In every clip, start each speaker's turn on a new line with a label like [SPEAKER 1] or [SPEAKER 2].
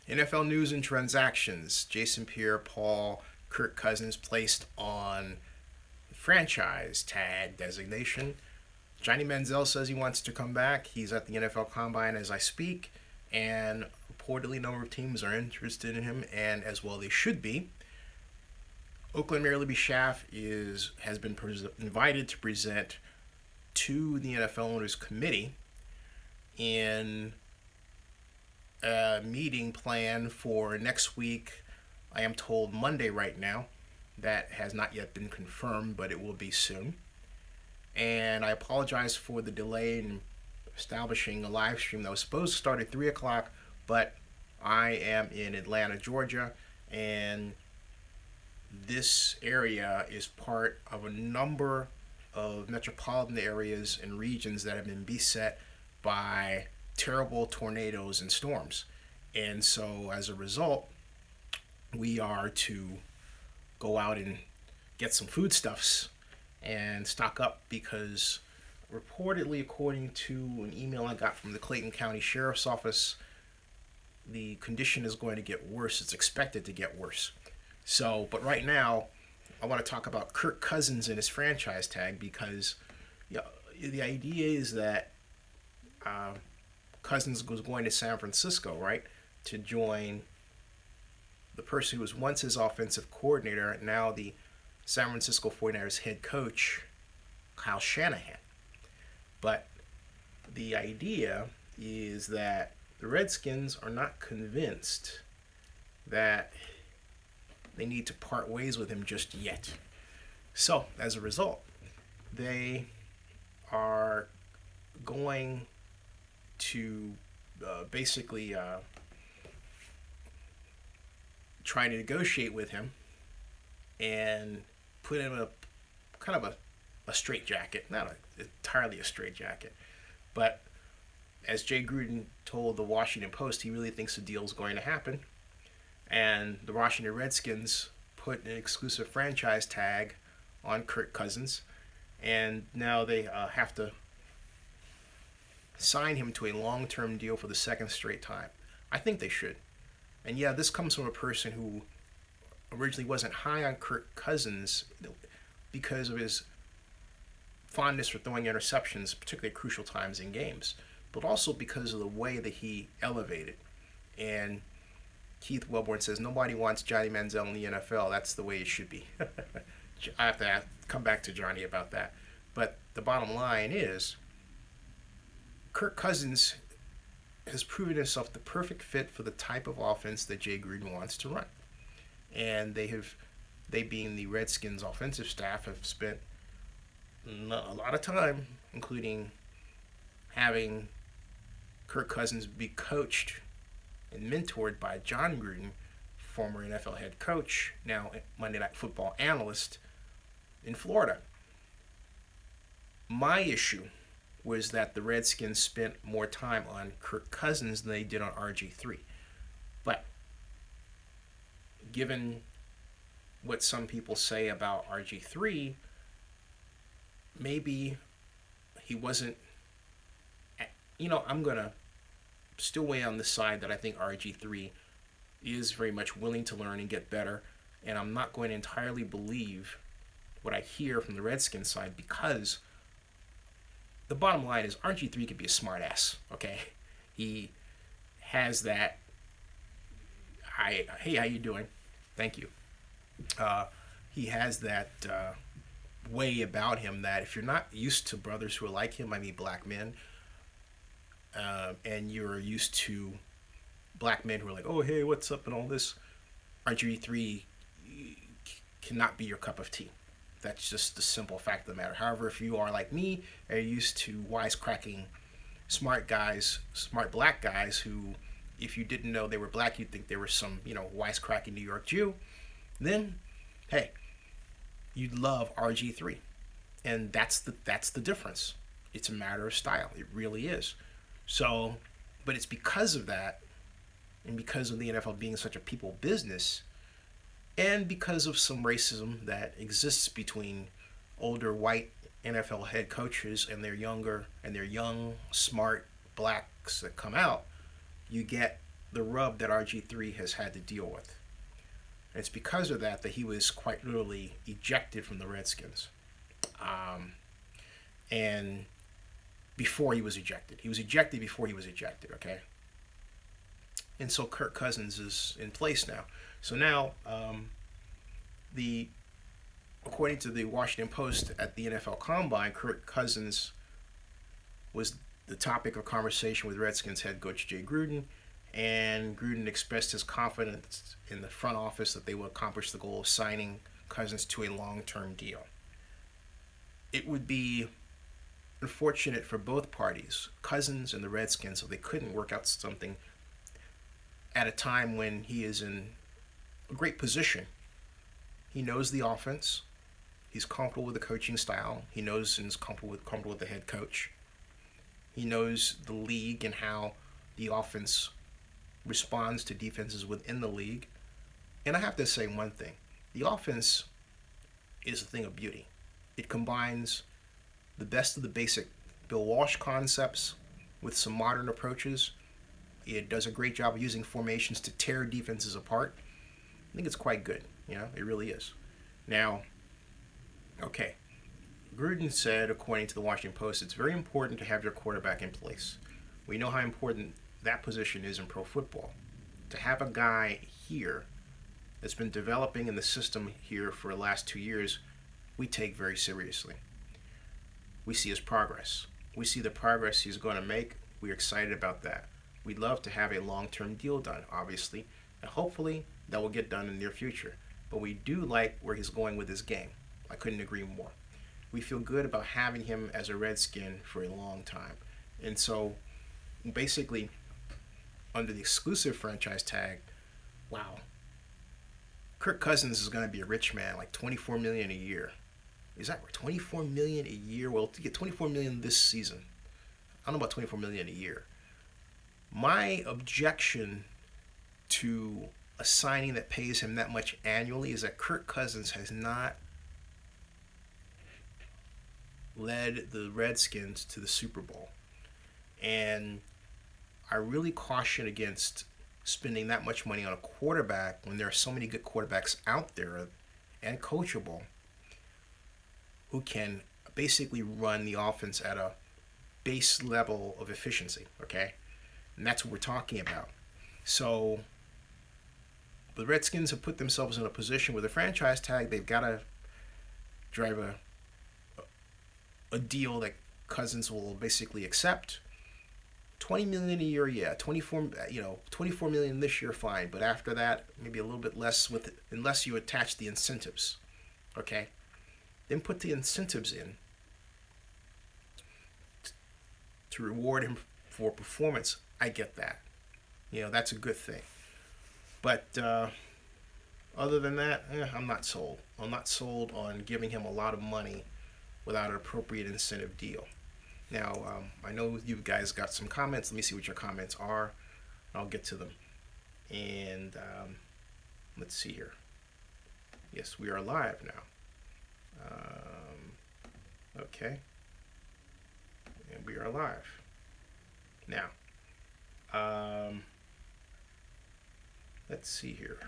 [SPEAKER 1] NFL news and transactions. Jason Pierre-Paul, Kirk Cousins placed on franchise tag designation. Johnny Manziel says he wants to come back. He's at the NFL Combine as I speak, and reportedly a number of teams are interested in him, and as well they should be. Oakland Mayor Libby Schaff has been invited to present to the NFL Owners Committee in a meeting planned for next week. I am told Monday right now. That has not yet been confirmed, but it will be soon. And I apologize for the delay in establishing a live stream that was supposed to start at 3 o'clock, but I am in Atlanta, Georgia, and this area is part of a number of metropolitan areas and regions that have been beset by terrible tornadoes and storms. And so as a result, we are to go out and get some foodstuffs and stock up because reportedly, according to an email I got from the Clayton County Sheriff's Office, the condition is going to get worse. It's expected to get worse. So, but right now, I want to talk about Kirk Cousins and his franchise tag because the idea is that Cousins was going to San Francisco, right, to join the person who was once his offensive coordinator, now the San Francisco 49ers head coach, Kyle Shanahan. But the idea is that the Redskins are not convinced that they need to part ways with him just yet. So, as a result, they are going to basically try to negotiate with him and put him in a kind of a straitjacket. Not entirely a straitjacket, but as Jay Gruden told the Washington Post, he really thinks the deal is going to happen. And the Washington Redskins put an exclusive franchise tag on Kirk Cousins, and now they have to sign him to a long-term deal for the second straight time. I think they should. And yeah, this comes from a person who originally wasn't high on Kirk Cousins because of his fondness for throwing interceptions, particularly at crucial times in games, but also because of the way that he elevated. And Keith Wellborn says, nobody wants Johnny Manziel in the NFL. That's the way it should be. I have to come back to Johnny about that. But the bottom line is, Kirk Cousins has proven himself the perfect fit for the type of offense that Jay Gruden wants to run. And they being the Redskins offensive staff, have spent a lot of time, including having Kirk Cousins be coached and mentored by John Gruden, former NFL head coach, now Monday Night Football analyst in Florida. My issue was that the Redskins spent more time on Kirk Cousins than they did on RG3. But given what some people say about RG3, maybe he wasn't, I'm going to still weigh on the side that I think RG3 is very much willing to learn and get better, and I'm not going to entirely believe what I hear from the Redskins side, because the bottom line is RG3 could be a smart ass, okay? He has that, hey, how you doing? Thank you. He has that way about him that if you're not used to brothers who are like him, I mean black men, and you're used to black men who are like, oh, hey, what's up and all this, RG3 cannot be your cup of tea. That's just the simple fact of the matter. However, if you are like me, are used to wisecracking smart guys, smart black guys who, if you didn't know they were black, you'd think they were some, wisecracking New York Jew, then, hey, you'd love RG3. And that's the difference. It's a matter of style. It really is. So, but it's because of that, and because of the NFL being such a people business, and because of some racism that exists between older white NFL head coaches and their young, smart blacks that come out, you get the rub that RG3 has had to deal with. And it's because of that he was quite literally ejected from the Redskins. And before he was ejected. He was ejected before he was ejected, okay? And so Kirk Cousins is in place now. So now, according to the Washington Post at the NFL Combine, Kirk Cousins was the topic of conversation with Redskins head coach Jay Gruden, and Gruden expressed his confidence in the front office that they will accomplish the goal of signing Cousins to a long-term deal. It would be unfortunate for both parties, Cousins and the Redskins, if they couldn't work out something at a time when he is in a great position. He knows the offense. He's comfortable with the coaching style. He knows and is comfortable with the head coach. He knows the league and how the offense responds to defenses within the league. And I have to say one thing. The offense is a thing of beauty. It combines the best of the basic Bill Walsh concepts with some modern approaches. It does a great job of using formations to tear defenses apart. I think it's quite good. It really is. Now, okay. Gruden said, according to the Washington Post, it's very important to have your quarterback in place. We know how important that position is in pro football. To have a guy here that's been developing in the system here for the last 2 years, we take very seriously. We see his progress. We see the progress he's going to make. We're excited about that. We'd love to have a long-term deal done, obviously, and hopefully that will get done in the near future. But we do like where he's going with his game. I couldn't agree more. We feel good about having him as a Redskin for a long time. And so, basically, under the exclusive franchise tag, wow, Kirk Cousins is going to be a rich man, like $24 million a year. Is that right? $24 million a year? Well, to get $24 million this season, I don't know about $24 million a year. My objection to a signing that pays him that much annually is that Kirk Cousins has not led the Redskins to the Super Bowl. And I really caution against spending that much money on a quarterback when there are so many good quarterbacks out there and coachable who can basically run the offense at a base level of efficiency, okay? And that's what we're talking about. So the Redskins have put themselves in a position with a franchise tag. They've got to drive a deal that Cousins will basically accept. $20 million a year, yeah. 24 million this year, fine. But after that, maybe a little bit less unless you attach the incentives, okay? Then put the incentives in to reward him for performance. I get that. That's a good thing. But other than that, I'm not sold. I'm not sold on giving him a lot of money without an appropriate incentive deal. Now, I know you guys got some comments. Let me see what your comments are. I'll get to them. And let's see here. Yes, we are live now. Okay. And we are live. Now, let's see here.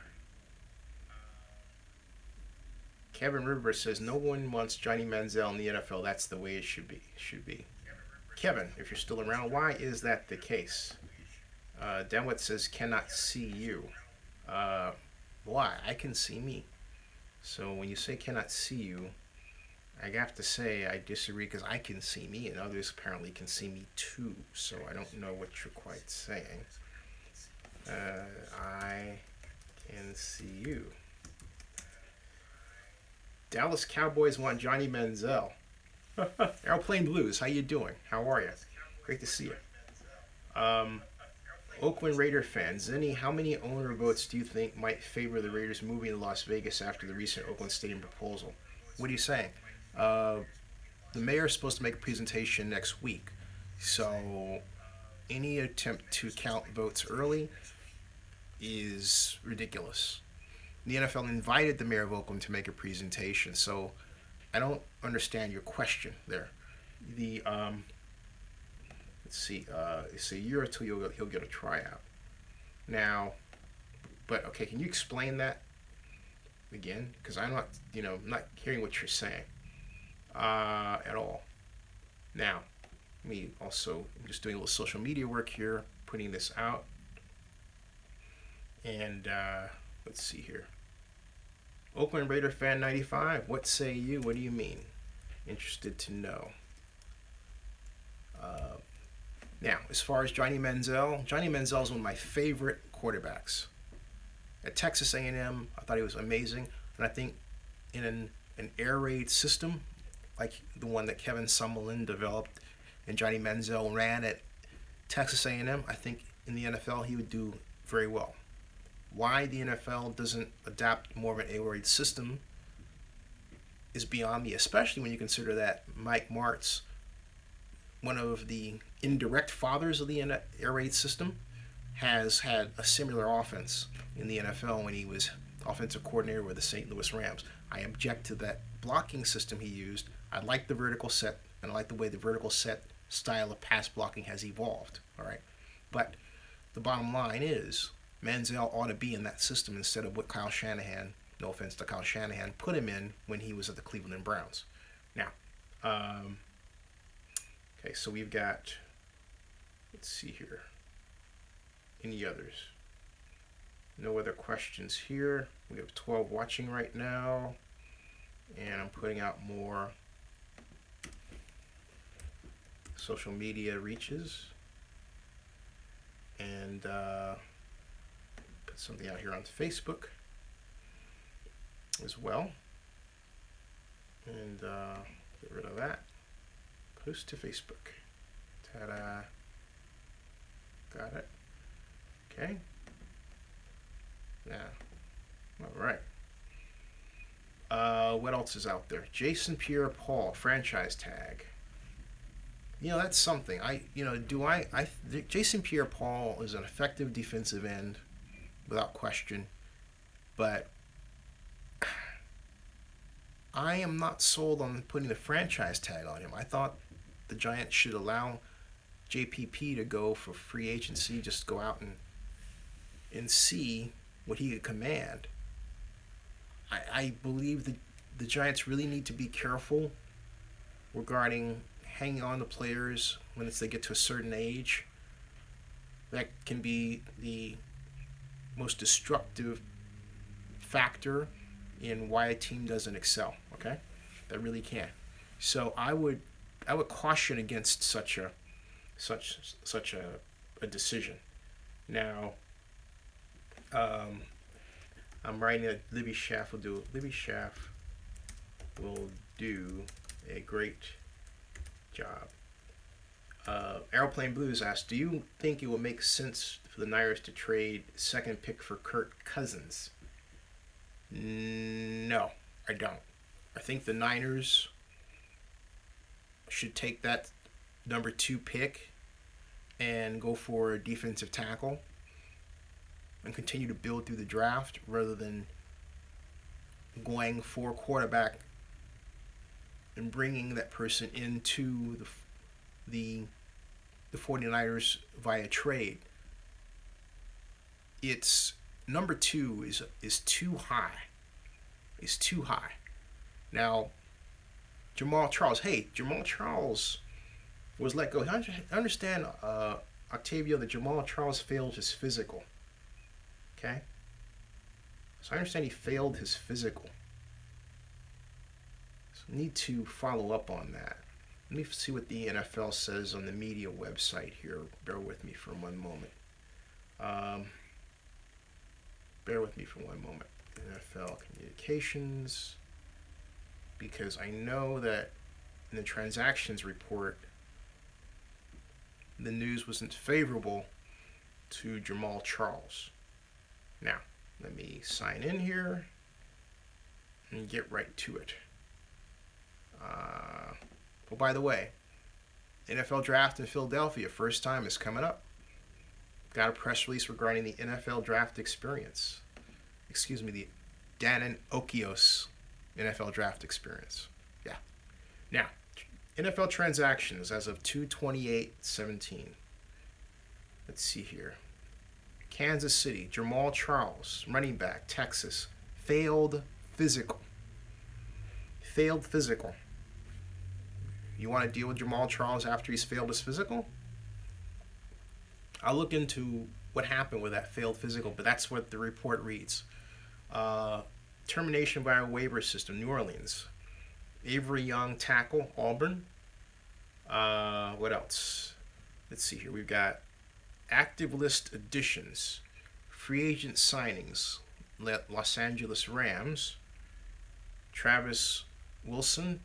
[SPEAKER 1] Kevin Rivers says, no one wants Johnny Manziel in the NFL. That's the way it should be. Kevin, if you're still around, why is that the case? Denwitt says, cannot see you. Why? I can see me. So when you say cannot see you, I have to say I disagree because I can see me and others apparently can see me too. So I don't know what you're quite saying. I can see you. Dallas Cowboys want Johnny Manziel. Airplane Blues, how you doing? How are you? Great to see you. Oakland Raider fans, Zenny, how many owner votes do you think might favor the Raiders moving to Las Vegas after the recent Oakland Stadium proposal? What are you saying? The mayor is supposed to make a presentation next week, so any attempt to count votes early is ridiculous. The NFL invited the mayor of Oakland to make a presentation, so I don't understand your question there. Let's see, it's a year or two he'll get a tryout. Now, but okay, can you explain that again? Because I'm not, not hearing what you're saying at all. Now, I'm just doing a little social media work here, putting this out. And let's see here. Oakland Raider fan 95, what say you? What do you mean? Interested to know. Now, as far as Johnny Manziel is one of my favorite quarterbacks. At Texas A&M, I thought he was amazing. And I think in an air raid system, like the one that Kevin Summerlin developed and Johnny Manziel ran at Texas A&M, I think in the NFL he would do very well. Why the NFL doesn't adapt more of an air raid system is beyond me, especially when you consider that Mike Martz, one of the indirect fathers of the air raid system, has had a similar offense in the NFL when he was offensive coordinator with the St. Louis Rams. I object to that blocking system he used. I like the vertical set, and I like the way the vertical set style of pass blocking has evolved. All right, but the bottom line is Manziel ought to be in that system instead of what Kyle Shanahan, no offense to Kyle Shanahan, put him in when he was at the Cleveland Browns. Now, okay, so we've got, let's see here, any others? No other questions here. We have 12 watching right now, and I'm putting out more social media reaches, and put something out here on Facebook as well, and get rid of that. Post to Facebook. Ta-da. Got it. Okay. Yeah. All right. What else is out there? Jason Pierre-Paul franchise tag. That's something. Jason Pierre-Paul is an effective defensive end, without question, but I am not sold on putting the franchise tag on him. I thought the Giants should allow JPP to go for free agency, just go out and see what he could command. I believe the Giants really need to be careful regarding hanging on to players when they get to a certain age. That can be the most destructive factor in why a team doesn't excel. Okay, that really can. So I would caution against such a decision. Now, I'm writing that Libby Schaff will do a great job. Aeroplane Blues asks, do you think it will make sense for the Niners to trade second pick for Kirk Cousins? No, I don't. I think the Niners should take that number 2 pick and go for a defensive tackle and continue to build through the draft rather than going for quarterback and bringing that person into the 49ers via trade. It's number 2 is too high. It's too high. Now, Jamal Charles was let go. I understand, Octavio, that Jamal Charles failed his physical. Okay? So I understand he failed his physical. So I need to follow up on that. Let me see what the NFL says on the media website here. Bear with me for one moment. NFL communications. Because I know that in the transactions report, the news wasn't favorable to Jamal Charles. Now, let me sign in here and get right to it. Oh, by the way, NFL draft in Philadelphia, first time, is coming up. Got a press release regarding the NFL draft experience. The Danon Okios NFL draft experience. Yeah. Now, NFL transactions as of 2/28/17. Let's see here. Kansas City, Jamal Charles, running back, Texas, failed physical. Failed physical. You want to deal with Jamal Charles after he's failed his physical? I'll look into what happened with that failed physical, but that's what the report reads. Termination by a waiver system, New Orleans. Avery Young, tackle, Auburn. What else? Let's see here. We've got active list additions, free agent signings, Los Angeles Rams, Travis Wilson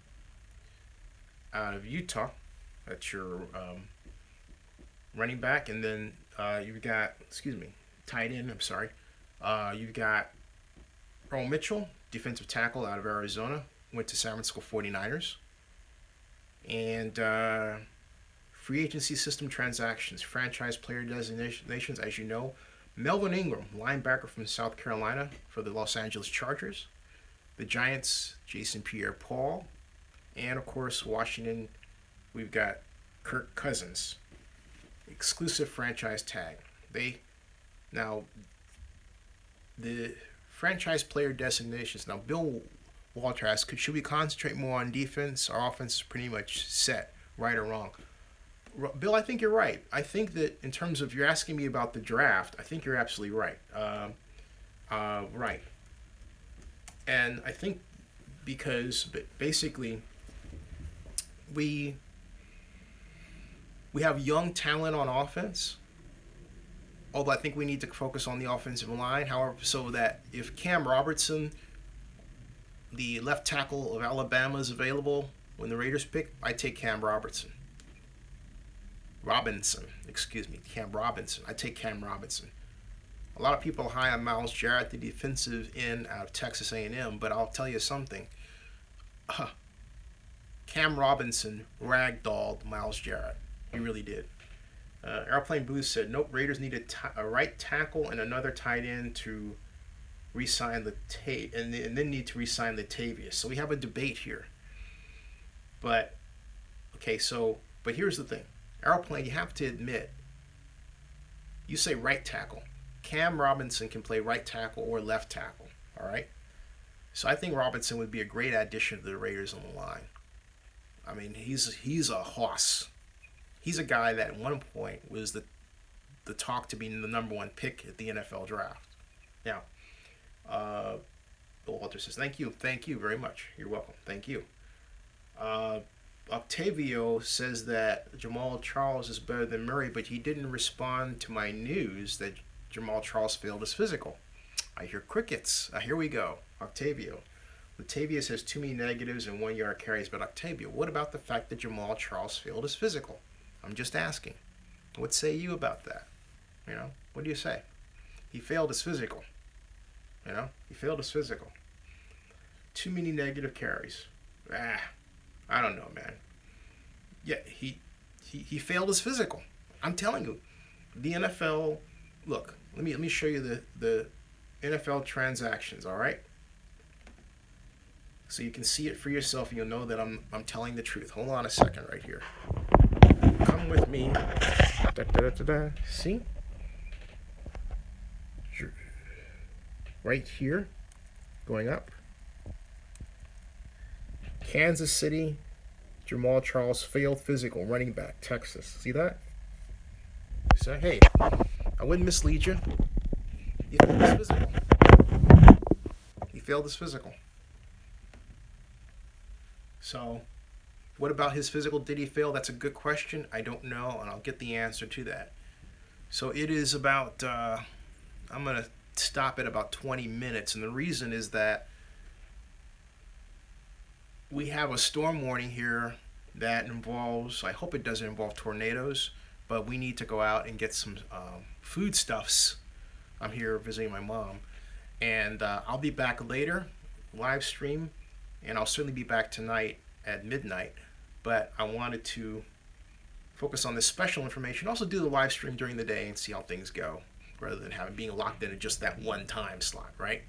[SPEAKER 1] out of Utah. That's your running back. And then you've got, tight end, I'm sorry. You've got Earl Mitchell, defensive tackle out of Arizona, went to San Francisco 49ers. And free agency system transactions, franchise player designations, as you know. Melvin Ingram, linebacker from South Carolina for the Los Angeles Chargers. The Giants, Jason Pierre-Paul. And, of course, Washington, we've got Kirk Cousins. Exclusive franchise tag. Now, the franchise player designations. Now, Bill Walter asks, should we concentrate more on defense? Our offense is pretty much set, right or wrong. Bill, I think you're right. I think that in terms of you're asking me about the draft, I think you're absolutely right. Right. And I think because basically we have young talent on offense, although I think we need to focus on the offensive line. However, so that if Cam Robertson, the left tackle of Alabama, is available when the Raiders pick, I take Cam Robinson. Cam Robinson. I take Cam Robinson. A lot of people are high on Myles Jarrett, the defensive end out of Texas A&M, but I'll tell you something. Cam Robinson ragdolled Myles Jarrett. He really did. Airplane Booth said, nope, Raiders need a right tackle and another tight end to re-sign and then need to re-sign Latavius. So we have a debate here. But here's the thing. Airplane, you have to admit, you say right tackle. Cam Robinson can play right tackle or left tackle, all right? So I think Robinson would be a great addition to the Raiders on the line. I mean, he's a hoss. He's a guy that at one point was the talk to be the number one pick at the NFL draft. Now, Bill Walter says, thank you very much. You're welcome. Thank you. Octavio says that Jamal Charles is better than Murray, but he didn't respond to my news that Jamal Charles failed his physical. I hear crickets. Here we go. Octavio. Latavius has too many negatives and 1 yard carries, but Octavio, what about the fact that Jamal Charles failed his physical? I'm just asking. What say you about that? What do you say? He failed his physical. He failed his physical. Too many negative carries. I don't know, man. Yeah, he failed his physical. I'm telling you, the NFL. Look, let me show you the NFL transactions. All right, so you can see it for yourself, and you'll know that I'm telling the truth. Hold on a second, right here. Come with me. See, right here, going up. Kansas City, Jamal Charles failed physical, running back, Texas. See that? So, hey, I wouldn't mislead you. He failed his physical. He failed his physical. So, what about his physical? Did he fail? That's a good question. I don't know, and I'll get the answer to that. So, it is about, I'm going to stop at about 20 minutes, and the reason is that we have a storm warning here that involves, I hope it doesn't involve tornadoes, but we need to go out and get some foodstuffs. I'm here visiting my mom. And I'll be back later, live stream, and I'll certainly be back tonight at midnight. But I wanted to focus on this special information, also do the live stream during the day and see how things go, rather than being locked into just that one time slot, right?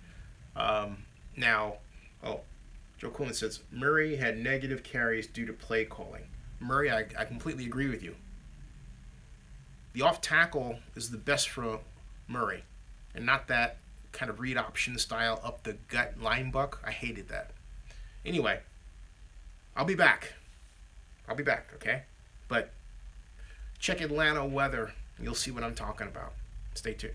[SPEAKER 1] Joe Coolman says, Murray had negative carries due to play calling. Murray, I completely agree with you. The off tackle is the best for Murray, and not that kind of read option style up the gut line buck. I hated that. Anyway, I'll be back. Okay? But check Atlanta weather. You'll see what I'm talking about. Stay tuned.